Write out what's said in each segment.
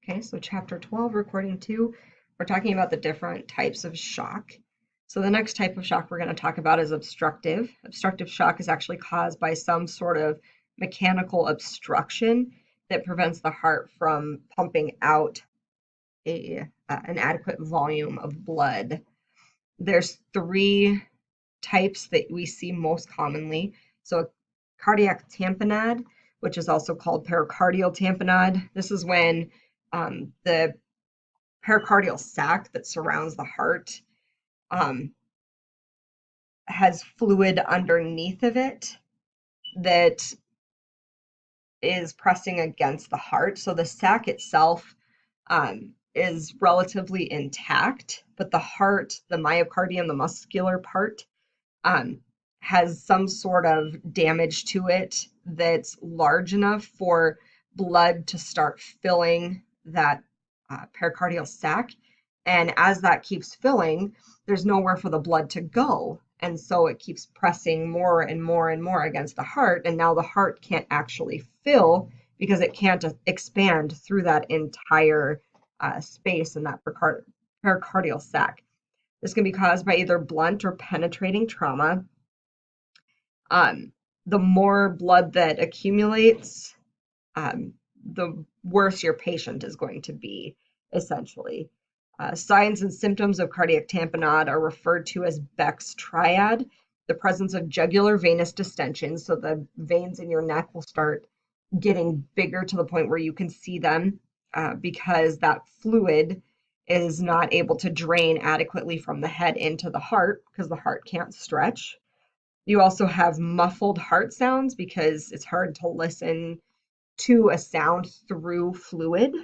Okay, so chapter 12, recording 2, we're talking about the different types of shock. So the next type of shock we're going to talk about is obstructive. Obstructive shock is actually caused by some sort of mechanical obstruction that prevents the heart from pumping out an adequate volume of blood. There's three types that we see most commonly. So cardiac tamponade, which is also called pericardial tamponade. This is when the pericardial sac that surrounds the heart has fluid underneath of it that is pressing against the heart. So the sac itself is relatively intact, but the heart, the myocardium, the muscular part, has some sort of damage to it that's large enough for blood to start filling that pericardial sac. And as that keeps filling, there's nowhere for the blood to go. And so it keeps pressing more and more and more against the heart. And now the heart can't actually fill because it can't expand through that entire space in that pericardial sac. This can be caused by either blunt or penetrating trauma. The more blood that accumulates, the worse your patient is going to be, essentially. Signs and symptoms of cardiac tamponade are referred to as Beck's triad. The presence of jugular venous distension, so the veins in your neck will start getting bigger to the point where you can see them because that fluid is not able to drain adequately from the head into the heart because the heart can't stretch. You also have muffled heart sounds because it's hard to listen to a sound through fluid.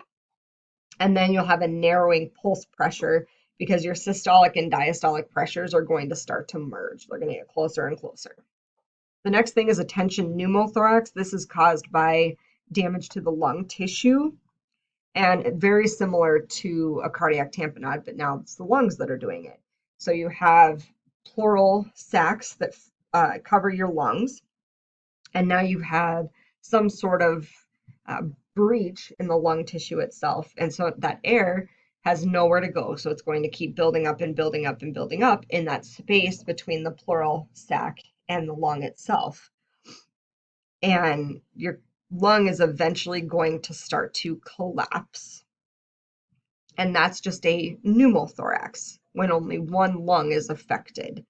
And then you'll have a narrowing pulse pressure because your systolic and diastolic pressures are going to start to merge. They're going to get closer and closer. The next thing is a tension pneumothorax. This is caused by damage to the lung tissue and very similar to a cardiac tamponade, but now it's the lungs that are doing it. So you have pleural sacs that cover your lungs, and now you have some sort of breach in the lung tissue itself, and so that air has nowhere to go, so it's going to keep building up and building up and building up in that space between the pleural sac and the lung itself, and your lung is eventually going to start to collapse, and that's just a pneumothorax when only one lung is affected.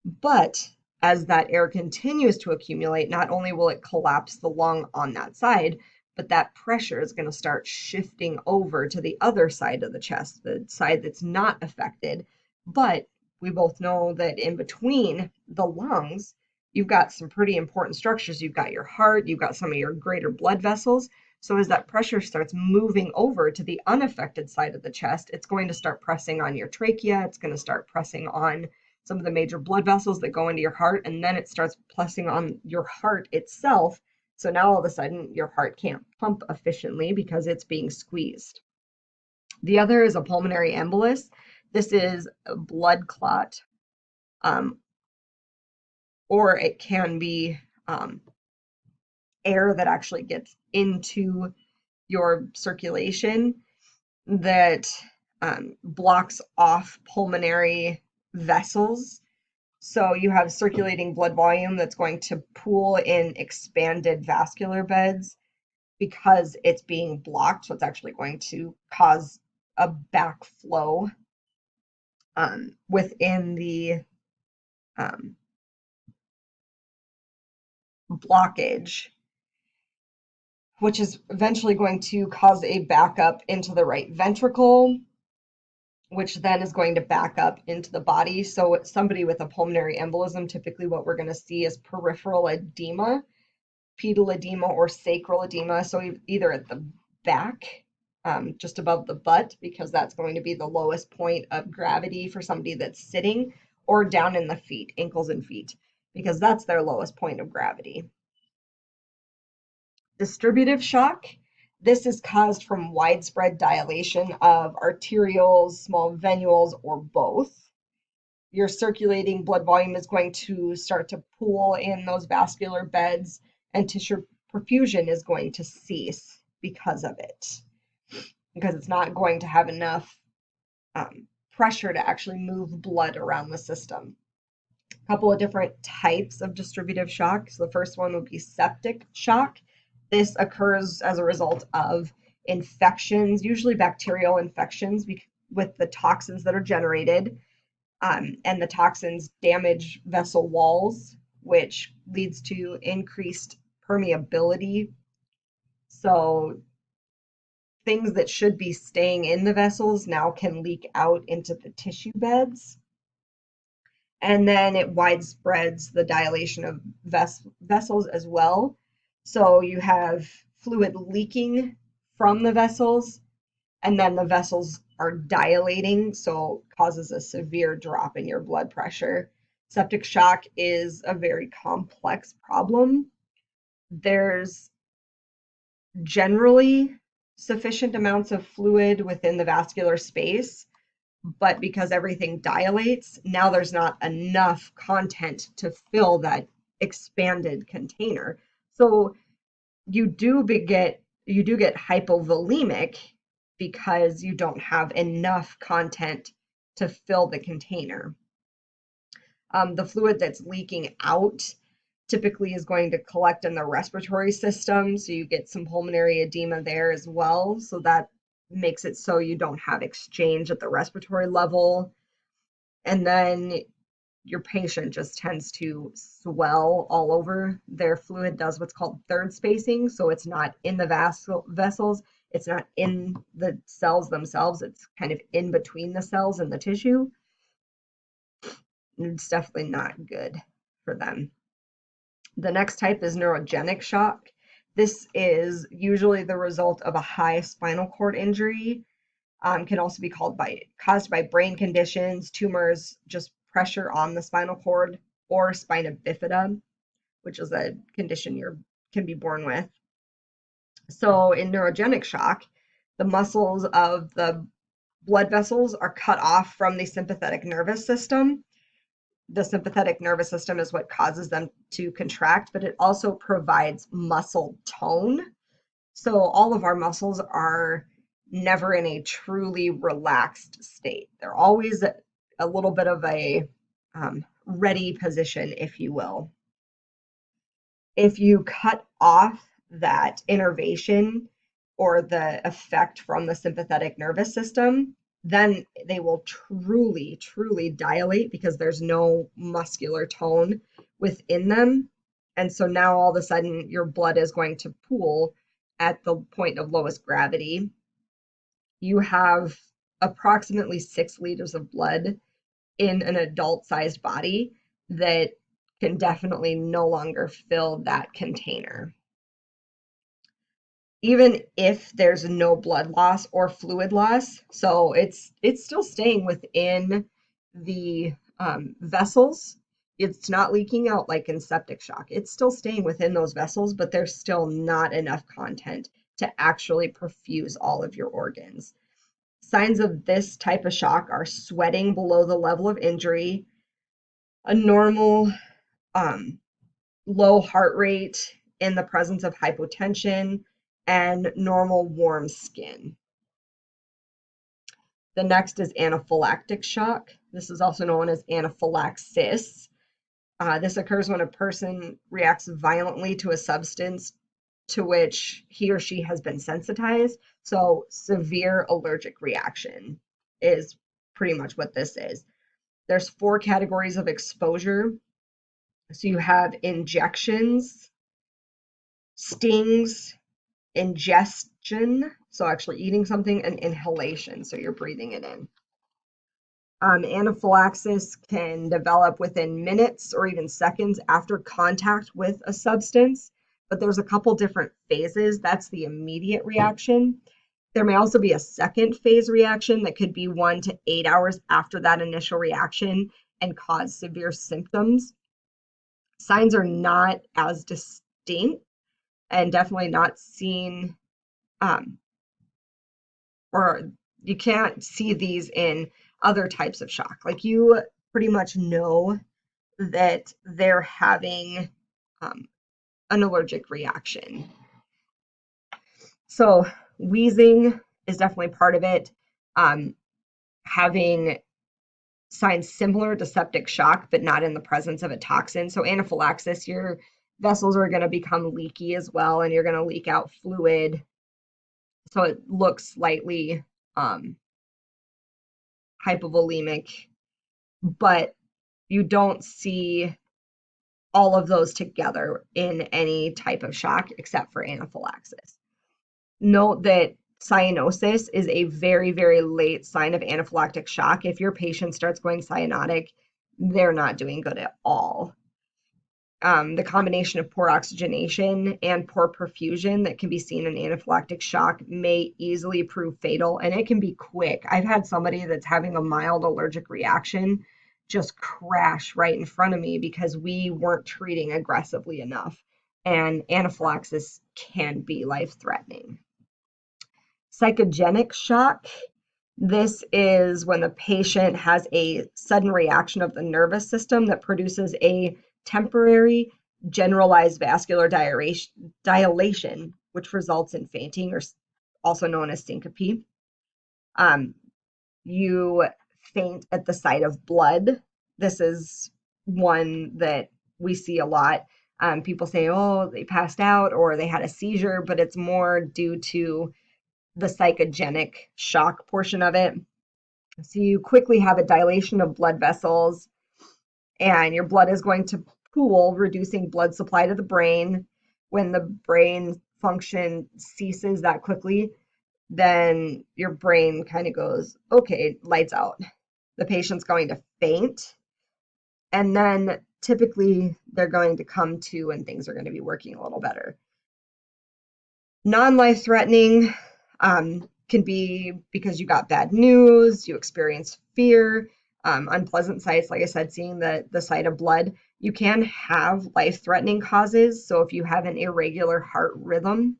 But as that air continues to accumulate, not only will it collapse the lung on that side, but that pressure is going to start shifting over to the other side of the chest, the side that's not affected. But we both know that in between the lungs, you've got some pretty important structures. You've got your heart, you've got some of your greater blood vessels. So as that pressure starts moving over to the unaffected side of the chest, it's going to start pressing on your trachea. It's going to start pressing on some of the major blood vessels that go into your heart, and then it starts pressing on your heart itself. So now all of a sudden your heart can't pump efficiently because it's being squeezed. The other is a pulmonary embolus. This is a blood clot, or it can be air that actually gets into your circulation that blocks off pulmonary vessels. So you have circulating blood volume that's going to pool in expanded vascular beds because it's being blocked. So it's actually going to cause a backflow within the blockage, which is eventually going to cause a backup into the right ventricle, which then is going to back up into the body. So somebody with a pulmonary embolism, typically what we're going to see is peripheral edema, pedal edema, or sacral edema. So either at the back, just above the butt, because that's going to be the lowest point of gravity for somebody that's sitting, or down in the feet, ankles and feet, because that's their lowest point of gravity. Distributive shock. This is caused from widespread dilation of arterioles, small venules, or both. Your circulating blood volume is going to start to pool in those vascular beds, and tissue perfusion is going to cease because of it. because it's not going to have enough pressure to actually move blood around the system. A couple of different types of distributive shock. So the first one would be septic shock. This occurs as a result of infections, usually bacterial infections, with the toxins that are generated. And the toxins damage vessel walls, which leads to increased permeability. So things that should be staying in the vessels now can leak out into the tissue beds. And then it widespreads the dilation of vessels as well. So you have fluid leaking from the vessels, and then the vessels are dilating, so causes a severe drop in your blood pressure. Septic shock is a very complex problem. There's generally sufficient amounts of fluid within the vascular space, but because everything dilates, now there's not enough content to fill that expanded container. So you do get hypovolemic because you don't have enough content to fill the container. The fluid that's leaking out typically is going to collect in the respiratory system, so you get some pulmonary edema there as well. So that makes it so you don't have exchange at the respiratory level. And then your patient just tends to swell all over. Their fluid does what's called third spacing, so it's not in the vessels, it's not in the cells themselves, it's kind of in between the cells and the tissue. It's definitely not good for them. The next type is neurogenic shock. This is usually the result of a high spinal cord injury. Can also be caused by brain conditions, tumors, just pressure on the spinal cord, or spina bifida, which is a condition you can be born with. So in neurogenic shock, the muscles of the blood vessels are cut off from the sympathetic nervous system. The sympathetic nervous system is what causes them to contract, but it also provides muscle tone. So all of our muscles are never in a truly relaxed state. They're always a little bit of a ready position, if you will. If you cut off that innervation or the effect from the sympathetic nervous system, then they will truly, truly dilate because there's no muscular tone within them. And so now all of a sudden your blood is going to pool at the point of lowest gravity. You have approximately 6 liters of blood in an adult-sized body that can definitely no longer fill that container. Even if there's no blood loss or fluid loss, so it's still staying within the vessels. It's not leaking out like in septic shock. It's still staying within those vessels, but there's still not enough content to actually perfuse all of your organs. Signs of this type of shock are sweating below the level of injury, a normal low heart rate in the presence of hypotension, and normal warm skin. The next is anaphylactic shock. This is also known as anaphylaxis. This occurs when a person reacts violently to a substance to which he or she has been sensitized. So severe allergic reaction is pretty much what this is. There's 4 categories of exposure. So you have injections, stings, ingestion, so actually eating something, and inhalation, so you're breathing it in. Anaphylaxis can develop within minutes or even seconds after contact with a substance, but there's a couple different phases. That's the immediate reaction. There may also be a second phase reaction that could be 1 to 8 hours after that initial reaction and cause severe symptoms. Signs are not as distinct and definitely not seen, or you can't see these in other types of shock. Like you pretty much know that they're having an allergic reaction. So wheezing is definitely part of it. Having signs similar to septic shock, but not in the presence of a toxin. So anaphylaxis, your vessels are going to become leaky as well, and you're going to leak out fluid. So it looks slightly hypovolemic, but you don't see all of those together in any type of shock except for anaphylaxis. Note that cyanosis is a very, very late sign of anaphylactic shock. If your patient starts going cyanotic, they're not doing good at all. The combination of poor oxygenation and poor perfusion that can be seen in anaphylactic shock may easily prove fatal, and it can be quick. I've had somebody that's having a mild allergic reaction just crash right in front of me because we weren't treating aggressively enough, and anaphylaxis can be life-threatening. Psychogenic shock. This is when the patient has a sudden reaction of the nervous system that produces a temporary generalized vascular dilation, which results in fainting, or also known as syncope. You faint at the sight of blood. This is one that we see a lot. People say, oh, they passed out or they had a seizure, but it's more due to the psychogenic shock portion of it. So you quickly have a dilation of blood vessels, and your blood is going to pool, reducing blood supply to the brain. When the brain function ceases that quickly, then your brain kind of goes, okay, lights out. The patient's going to faint, and then typically they're going to come to and things are going to be working a little better. Non-life-threatening can be because you got bad news, you experience fear, unpleasant sights, like I said, seeing the sight of blood. You can have life-threatening causes. So if you have an irregular heart rhythm,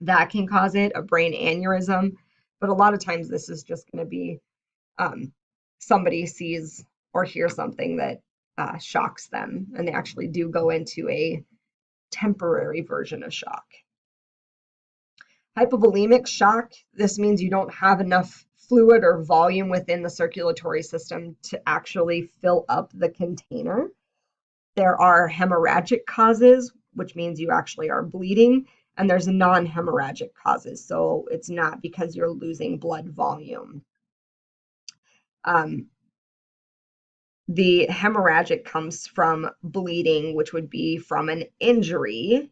that can cause it, a brain aneurysm. But a lot of times this is just going to be somebody sees or hears something that shocks them, and they actually do go into a temporary version of shock. Hypovolemic shock, this means you don't have enough fluid or volume within the circulatory system to actually fill up the container. There are hemorrhagic causes, which means you actually are bleeding, and there's non-hemorrhagic causes, so it's not because you're losing blood volume. The hemorrhagic comes from bleeding, which would be from an injury.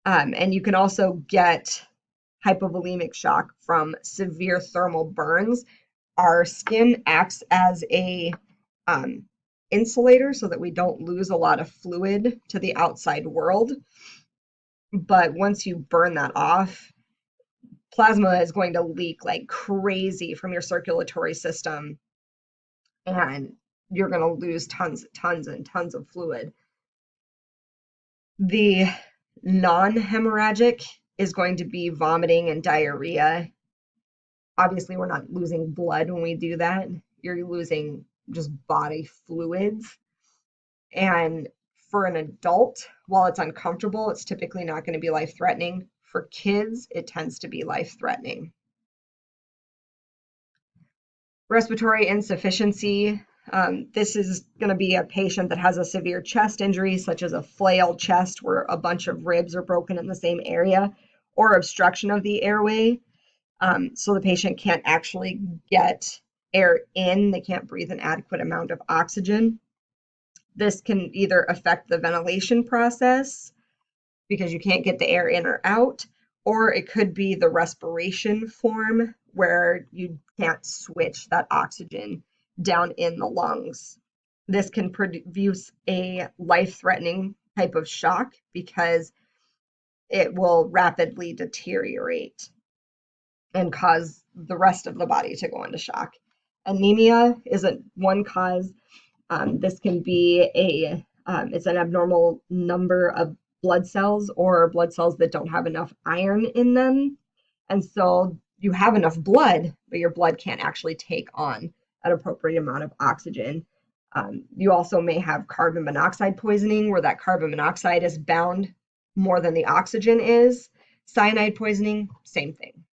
And you can also get hypovolemic shock from severe thermal burns. Our skin acts as a insulator so that we don't lose a lot of fluid to the outside world. But once you burn that off, plasma is going to leak like crazy from your circulatory system, and you're going to lose tons and tons of fluid. The non-hemorrhagic is going to be vomiting and diarrhea. Obviously, we're not losing blood when we do that. You're losing just body fluids. And for an adult, while it's uncomfortable, it's typically not going to be life-threatening. For kids, it tends to be life-threatening. Respiratory insufficiency. This is going to be a patient that has a severe chest injury, such as a flail chest where a bunch of ribs are broken in the same area, or obstruction of the airway. So the patient can't actually get air in, they can't breathe an adequate amount of oxygen. This can either affect the ventilation process because you can't get the air in or out, or it could be the respiration form where you can't switch that oxygen down in the lungs. This can produce a life-threatening type of shock because it will rapidly deteriorate and cause the rest of the body to go into shock. Anemia is one cause. This can be it's an abnormal number of blood cells or blood cells that don't have enough iron in them. And so you have enough blood, but your blood can't actually take on an appropriate amount of oxygen. You also may have carbon monoxide poisoning, where that carbon monoxide is bound more than the oxygen is. Cyanide poisoning, same thing.